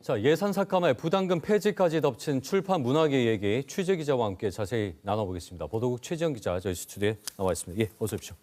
자, 예산 삭감에 부담금 폐지까지 덮친 출판 문화계 얘기 취재 기자와 함께 자세히 나눠보겠습니다. 보도국 최지영 기자 저희 스튜디오에 나와 있습니다. 예, 어서 오십시오.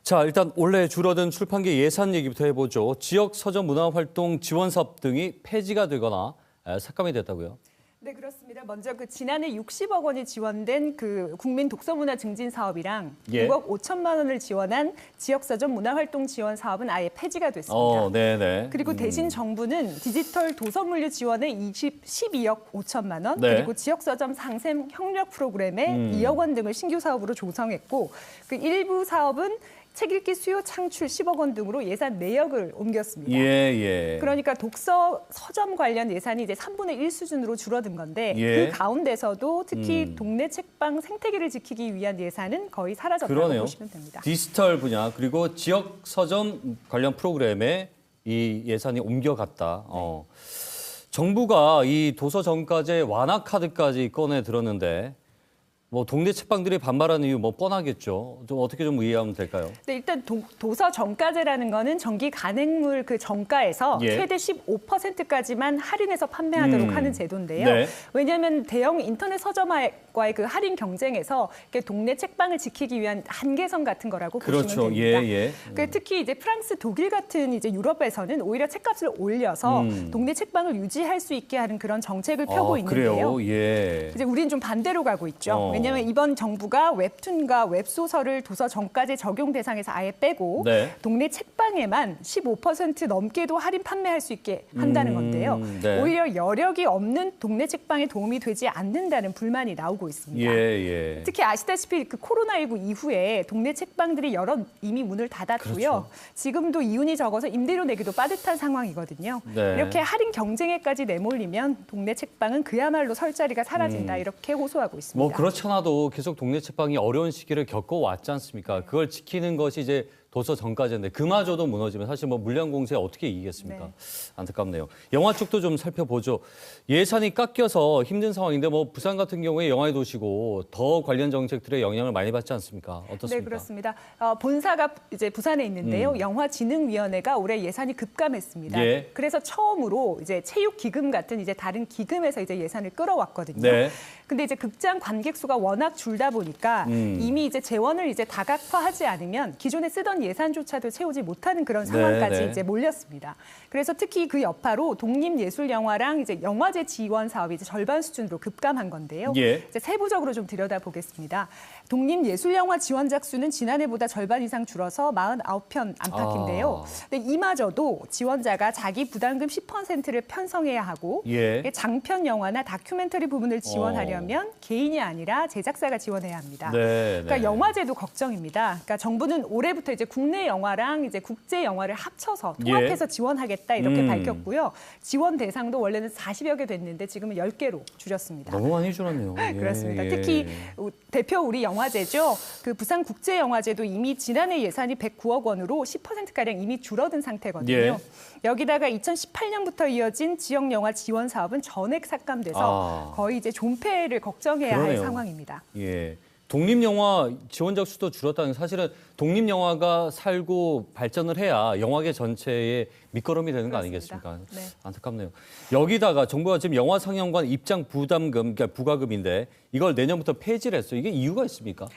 자, 일단 올해 줄어든 출판계 예산 얘기부터 해보죠. 지역 서점 문화활동 지원 사업 등이 폐지가 되거나 삭감이 됐다고요? 네, 그렇습니다. 먼저 지난해 60억 원이 지원된 국민 독서문화 증진 사업이랑 6억 5천만 원을 지원한 지역서점 문화활동 지원 사업은 아예 폐지가 됐습니다. 네네. 그리고 대신 정부는 디지털 도서물류 지원에 12억 5천만 원, 네. 그리고 지역서점 상생 협력 프로그램에 2억 원 등을 신규 사업으로 조성했고, 그 일부 사업은 책 읽기 수요 창출 10억 원 등으로 예산 내역을 옮겼습니다. 예. 그러니까 독서 서점 관련 예산이 이제 3분의 1 수준으로 줄어든 건데 예. 그 가운데서도 특히 동네 책방 생태계를 지키기 위한 예산은 거의 사라졌다고 그러네요. 보시면 됩니다. 디지털 분야 그리고 지역 서점 관련 프로그램에 이 예산이 옮겨갔다. 정부가 이 도서 정가제 완화 카드까지 꺼내 들었는데 뭐 동네 책방들이 반발하는 이유 뭐 뻔하겠죠. 좀 어떻게 좀 이해하면 될까요? 네, 일단 도서 정가제라는 거는 정기 간행물 그 정가에서 최대 15%까지만 할인해서 판매하도록 하는 제도인데요. 네. 왜냐하면 대형 인터넷 서점과의 그 할인 경쟁에서 동네 책방을 지키기 위한 한계선 같은 거라고 보시면 됩니다. 특히 이제 프랑스, 독일 같은 이제 유럽에서는 오히려 책값을 올려서 동네 책방을 유지할 수 있게 하는 그런 정책을 펴고 있는데요. 그래요? 예. 이제 우리는 좀 반대로 가고 있죠. 왜냐하면 이번 정부가 웹툰과 웹소설을 도서 정가제 적용 대상에서 아예 빼고 동네 책방에만 15% 넘게도 할인 판매할 수 있게 한다는 건데요. 오히려 여력이 없는 동네 책방에 도움이 되지 않는다는 불만이 나오고 있습니다. 특히 아시다시피 코로나19 이후에 동네 책방들이 이미 문을 닫았고요. 그렇죠. 지금도 이윤이 적어서 임대료 내기도 빠듯한 상황이거든요. 이렇게 할인 경쟁에까지 내몰리면 동네 책방은 그야말로 설 자리가 사라진다 이렇게 호소하고 있습니다. 뭐 그렇잖아도 계속 동네 책방이 어려운 시기를 겪어왔지 않습니까? 그걸 지키는 것이 이제 도서 정가제인데 그마저도 무너지면 사실 뭐 물량 공세에 어떻게 이기겠습니까? 안타깝네요. 영화 쪽도 좀 살펴보죠. 예산이 깎여서 힘든 상황인데 뭐 부산 같은 경우에 영화의 도시고 더 관련 정책들의 영향을 많이 받지 않습니까? 어떻습니까? 네, 그렇습니다. 본사가 이제 부산에 있는데요. 영화진흥위원회가 올해 예산이 급감했습니다. 그래서 처음으로 이제 체육기금 같은 이제 다른 기금에서 이제 예산을 끌어왔거든요. 근데 이제 극장 관객 수가 워낙 줄다 보니까 이미 이제 재원을 이제 다각화하지 않으면 기존에 쓰던 예산조차도 채우지 못하는 그런 상황까지 이제 몰렸습니다. 그래서 특히 그 여파로 독립예술영화랑 이제 영화제 지원 사업이 이제 절반 수준으로 급감한 건데요. 이제 세부적으로 좀 들여다보겠습니다. 독립예술영화 지원작 수는 지난해보다 절반 이상 줄어서 49편 안팎인데요. 근데 이마저도 지원자가 자기 부담금 10%를 편성해야 하고 장편 영화나 다큐멘터리 부분을 지원하려면 개인이 아니라 제작사가 지원해야 합니다. 그러니까 영화제도 걱정입니다. 그러니까 정부는 올해부터 이제 국내 영화랑 이제 국제 영화를 합쳐서 통합해서 지원하겠다 이렇게 밝혔고요. 지원 대상도 원래는 40여 개 됐는데 지금은 10개로 줄였습니다. 너무 많이 줄었네요. 그렇습니다. 특히 대표 우리 영화제죠. 그 부산국제영화제도 이미 지난해 예산이 109억 원으로 10%가량 이미 줄어든 상태거든요. 여기다가 2018년부터 이어진 지역영화 지원 사업은 전액 삭감돼서 거의 이제 존폐를 걱정해야 할 상황입니다. 독립영화 지원작 수도 줄었다는 사실은 독립영화가 살고 발전을 해야 영화계 전체의 밑거름이 되는 거 아니겠습니까? 안타깝네요. 여기다가 정부가 지금 영화 상영관 입장 부담금, 그러니까 부가금인데 이걸 내년부터 폐지를 했어요. 이게 이유가 있습니까?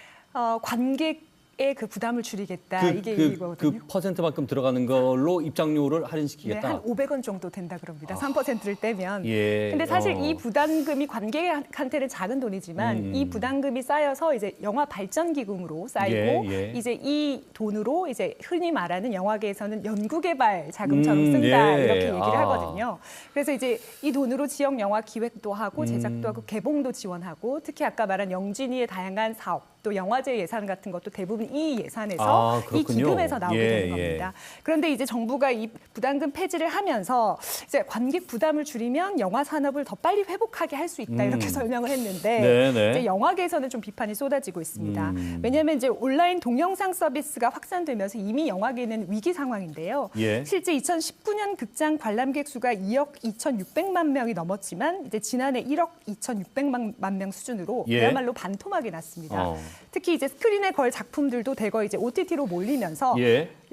관객의 그 부담을 줄이겠다. 이게 이거거든요. 그 퍼센트만큼 들어가는 걸로 입장료를 할인시키겠다. 한 500원 정도 된다 그럽니다. 3%를 떼면. 근데 사실 이 부담금이 관객한테는 작은 돈이지만 이 부담금이 쌓여서 이제 영화 발전 기금으로 쌓이고 이제 이 돈으로 이제 흔히 말하는 영화계에서는 연구개발 자금처럼 쓴다 이렇게 얘기를 하거든요. 그래서 이제 이 돈으로 지역 영화 기획도 하고 제작도 하고 개봉도 지원하고 특히 아까 말한 영진이의 다양한 사업 또 영화제 예산 같은 것도 대부분 이 예산에서 이 기금에서 나오게 되는 겁니다. 그런데 이제 정부가 이 부담금 폐지를 하면서 이제 관객 부담을 줄이면 영화 산업을 더 빨리 회복하게 할 수 있다 이렇게 설명을 했는데 이제 영화계에서는 좀 비판이 쏟아지고 있습니다. 왜냐하면 이제 온라인 동영상 서비스가 확산되면서 이미 영화계는 위기 상황인데요. 실제 2019년 극장 관람객 수가 2억 2,600만 명이 넘었지만 이제 지난해 1억 2,600만 명 수준으로 그야말로 반토막이 났습니다. 특히 이제 스크린에 걸 작품들도 대거 이제 OTT로 몰리면서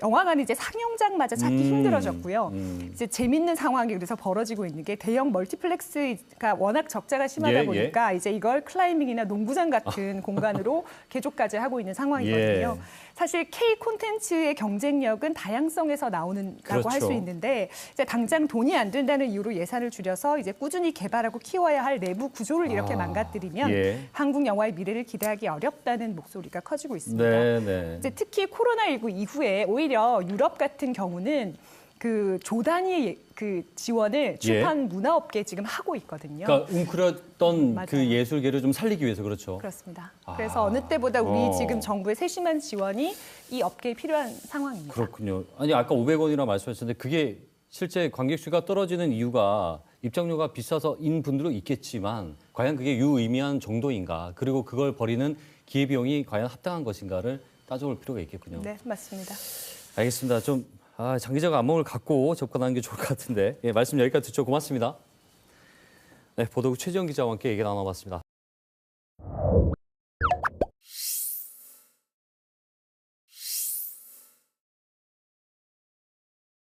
영화관이 이제 상영장마저 찾기 힘들어졌고요. 이제 재밌는 상황이 그래서 벌어지고 있는 게 대형 멀티플렉스가 워낙 적자가 심하다 예, 보니까 이제 이걸 클라이밍이나 농구장 같은 공간으로 개조까지 하고 있는 상황이거든요. 사실 K 콘텐츠의 경쟁력은 다양성에서 나오는다고 할 수 그렇죠. 있는데 이제 당장 돈이 안 된다는 이유로 예산을 줄여서 이제 꾸준히 개발하고 키워야 할 내부 구조를 이렇게 망가뜨리면 한국 영화의 미래를 기대하기 어렵다는 목소리가 커지고 있습니다. 네. 이제 특히 코로나19 이후에 오히려 유럽 같은 경우는 그 조 단위의 그 지원을 출판 문화업계에 지금 하고 있거든요. 그러니까 웅크렸던 맞아요. 그 예술계를 좀 살리기 위해서 그렇죠. 그렇습니다. 그래서 어느 때보다 우리 어. 지금 정부의 세심한 지원이 이 업계에 필요한 상황입니다. 그렇군요. 아니 아까 500원이라고 말씀하셨는데 그게 실제 관객 수가 떨어지는 이유가 입장료가 비싸서인 분들도 있겠지만 과연 그게 유의미한 정도인가? 그리고 그걸 벌이는 기회비용이 과연 합당한 것인가를 따져볼 필요가 있겠군요. 네, 맞습니다. 알겠습니다. 좀 장기적 안목을 갖고 접근하는 게 좋을 것 같은데 말씀 여기까지 듣죠. 고맙습니다. 네, 보도국 최지영 기자와 함께 얘기 나눠봤습니다.